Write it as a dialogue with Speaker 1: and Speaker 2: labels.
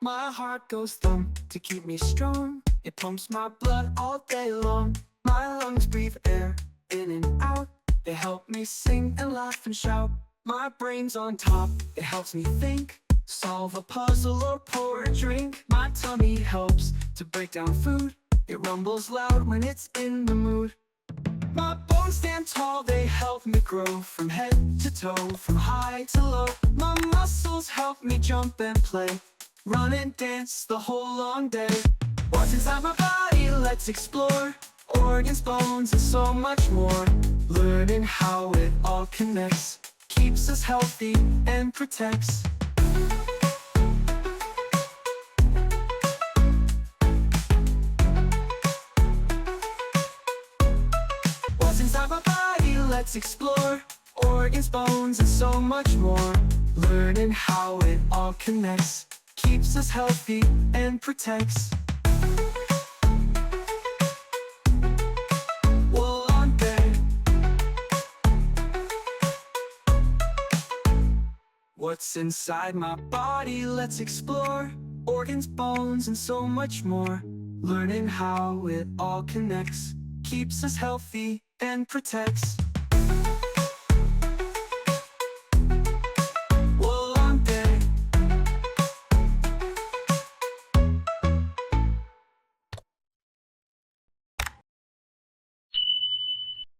Speaker 1: My heart goes thump to keep me strong. It pumps my blood all day long. My lungs breathe air in and out. They help me sing and laugh and shout. My brain's on top, it helps me think, solve a puzzle or pour a drink. My tummy helps to break down food. It rumbles loud when it's in the mood. My bones stand tall, they help me grow from head to toe, from high to low. My muscles help me jump and play, run and dance the whole long day. What's inside my body? Let's explore. Organs, bones, and so much more. Learning how it all connects, keeps us healthy and protects. What's inside my body? Let's explore. Organs, bones, and so much more. Learning how it all connects, keeps us healthy and protects. Well, on bed, what's inside my body? Let's explore. Organs, bones, and so much more. Learning how it all connects, keeps us healthy and protects.